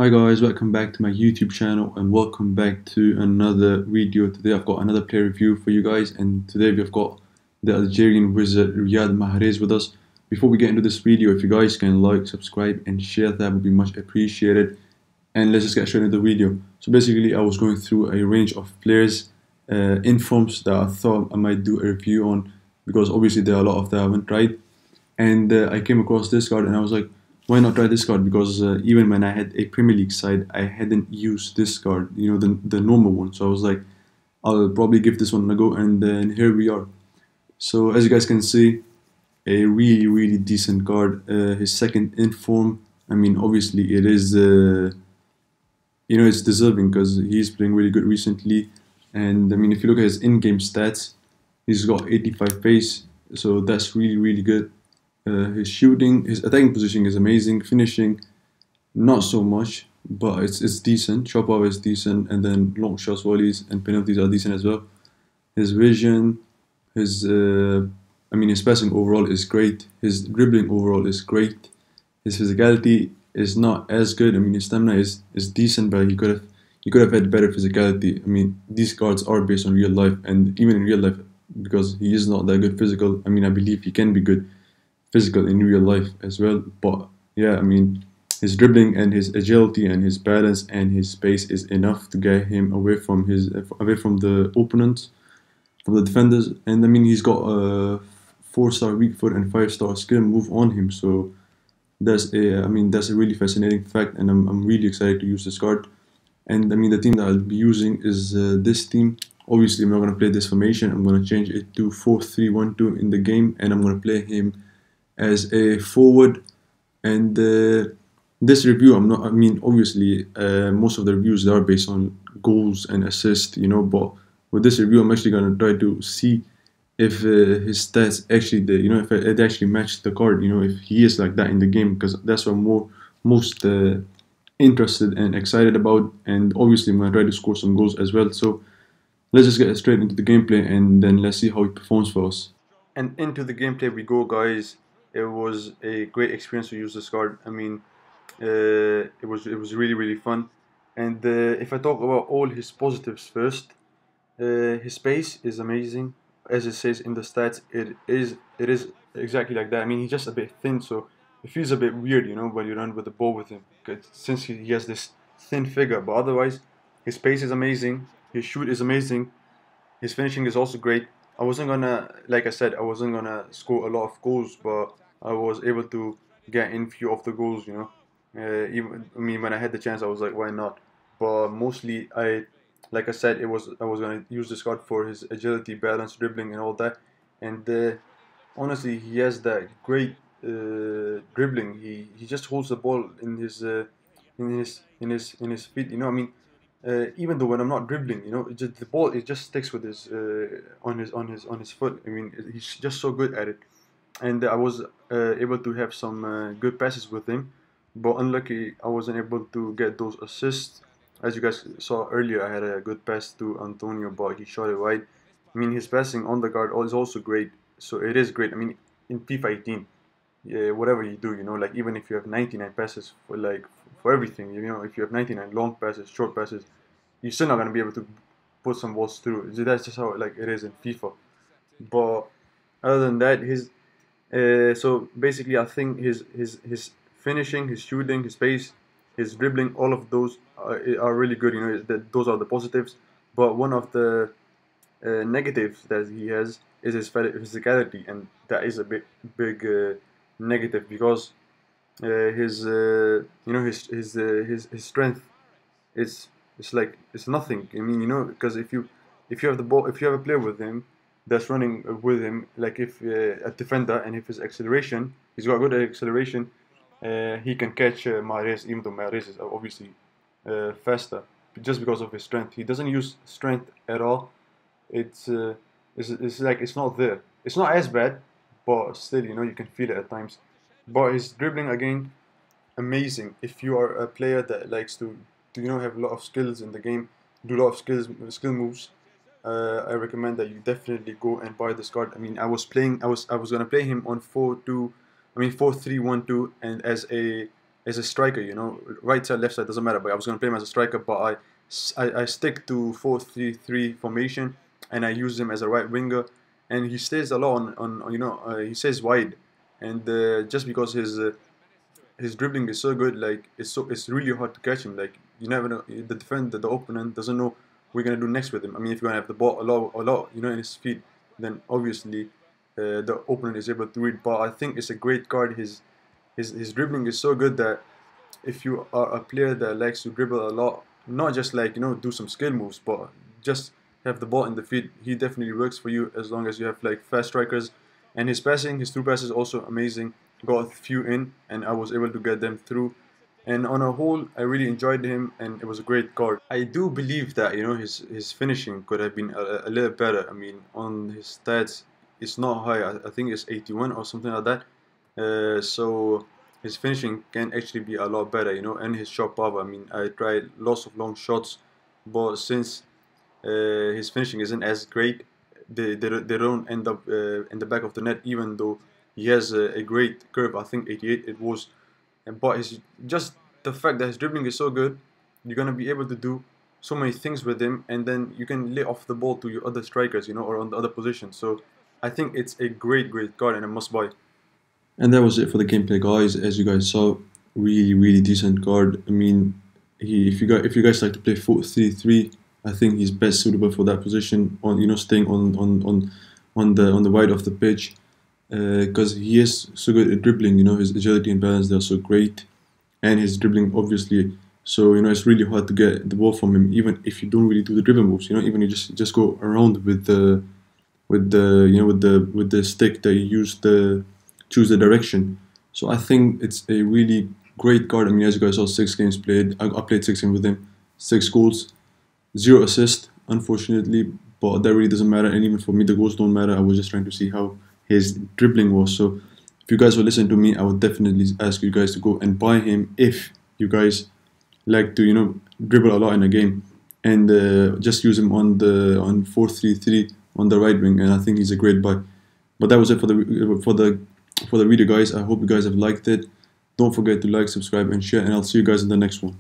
Hi guys, welcome back to my YouTube channel and welcome back to another video. Today I've got another player review for you guys, and today we've got the Algerian wizard Riyad Mahrez with us. Before we get into this video, if you guys can like, subscribe and share, that would be much appreciated. And let's just get straight into the video. So basically I was going through a range of players informs that I thought I might do a review on, because obviously there are a lot of that I haven't tried. And I came across this card and I was like, why not try this card? Because even when I had a Premier League side, I hadn't used this card, the normal one. So I was like, I'll probably give this one a go, and then here we are. So as you guys can see, a really decent card. His second in form. I mean, obviously it is, it's deserving because he's playing really good recently. And I mean, if you look at his in-game stats, he's got 85 pace, so that's really good. His shooting, his attacking positioning is amazing. Finishing, not so much, but it's decent. Shot power is decent, and then long shots, volleys, and penalties are decent as well. His vision, his passing overall is great. His dribbling overall is great. His physicality is not as good. I mean, his stamina is decent, but he could have had better physicality. I mean, these cards are based on real life, and even in real life, because he is not that good physical. I mean, I believe he can be good physical in real life as well. But yeah, I mean, his dribbling and his agility and his balance and his pace is enough to get him away from the opponents, from the defenders. And I mean, he's got a 4-star weak foot and 5-star skill move on him. So that's a really fascinating fact, and I'm really excited to use this card. And I mean, the team that I'll be using is this team. Obviously, I'm not going to play this formation. I'm going to change it to 4-3-1-2 in the game, and I'm going to play him as a forward. And this review, obviously most of the reviews are based on goals and assists, but with this review I'm actually going to try to see if his stats actually, if it actually matched the card, if he is like that in the game, because that's what I'm most interested and excited about. And obviously I'm going to try to score some goals as well. So let's just get straight into the gameplay, and then let's see how he performs for us. And into the gameplay we go, guys. It was a great experience to use this card. I mean, it was really fun. And if I talk about all his positives first, his pace is amazing. As it says in the stats, it is exactly like that. I mean, he's just a bit thin, so it feels a bit weird, when you run with the ball with him, since he has this thin figure. But otherwise, his pace is amazing. His shoot is amazing. His finishing is also great. I wasn't gonna, like I said, I wasn't gonna score a lot of goals, but I was able to get in few of the goals. When I had the chance, I was like, why not? But mostly, like I said, I was gonna use this card for his agility, balance, dribbling, and all that. And honestly, he has that great dribbling. He just holds the ball in his feet. Even though when I'm not dribbling, the ball, it just sticks with his on his foot. I mean, he's just so good at it. And I was able to have some good passes with him, but unlucky I wasn't able to get those assists. As you guys saw earlier, I had a good pass to Antonio, but he shot it wide. I mean, his passing on the guard is also great, so it is great. I mean, in FIFA 18, yeah, whatever you do, like even if you have 99 passes for everything, if you have 99 long passes, short passes, you're still not gonna be able to put some balls through. So that's just how it is in FIFA. But other than that, so basically I think his finishing, his shooting, his pace, his dribbling, all of those are really good. Those are the positives. But one of the negatives that he has is his physicality, and that is a big negative, because his strength is it's nothing. I mean, because if you have the ball, if you have a player with him that's running with him, like if a defender, and if his acceleration, he's got good acceleration, he can catch Mahrez, even though Mahrez is obviously faster, just because of his strength. He doesn't use strength at all. It's like it's not there. It's not as bad, but still, you can feel it at times. But his dribbling, again, amazing. If you are a player that likes to have a lot of skills in the game, do a lot of skill moves, I recommend that you definitely go and buy this card. I mean, I was gonna play him on 4-2, 4-3-1-2, and as a as a striker, right side, left side, doesn't matter, but I was going to play him as a striker, but I stick to 4-3-3 formation, and I use him as a right winger, and he stays a lot he stays wide, and just because his dribbling is so good, like it's really hard to catch him. Like you never know, the opponent doesn't know what we're gonna do next with him. I mean, if you're gonna have the ball a lot, in his feet, then obviously the opponent is able to read. But I think it's a great card. His dribbling is so good that if you are a player that likes to dribble a lot, not just like do some skill moves, but just have the ball in the feet, he definitely works for you as long as you have like fast strikers. And his passing, his through passes also amazing. Got a few in, and I was able to get them through. And on a whole, I really enjoyed him, and it was a great card. I do believe that his finishing could have been a little better. I mean, on his stats, it's not high. I think it's 81 or something like that. So his finishing can actually be a lot better, and his shot power. I mean, I tried lots of long shots, but since his finishing isn't as great, they don't end up in the back of the net, even though he has a great curve. I think 88 it was, but it's just the fact that his dribbling is so good, you're gonna be able to do so many things with him, and then you can lay off the ball to your other strikers, or on the other positions. So I think it's a great card and a must buy. And that was it for the gameplay, guys. As you guys saw, really decent card. I mean, if you guys like to play 4-3-3, I think he's best suitable for that position. Staying on the wide of the pitch, because he is so good at dribbling. His agility and balance, they're so great, and his dribbling obviously. So it's really hard to get the ball from him, even if you don't really do the dribble moves. Even you just go around with the stick that you use to choose the direction. So I think it's a really great card. I mean, as you guys saw, 6 games played. I played 6 games with him, 6 goals, 0 assists, unfortunately. But that really doesn't matter, and even for me, the goals don't matter. I was just trying to see how his dribbling was. So if you guys will listen to me, I would definitely ask you guys to go and buy him if you guys like to dribble a lot in a game, and just use him on 4-3-3 on the right wing, and I think he's a great buy. But that was it for the video, guys. I hope you guys have liked it. Don't forget to like, subscribe, and share, and I'll see you guys in the next one.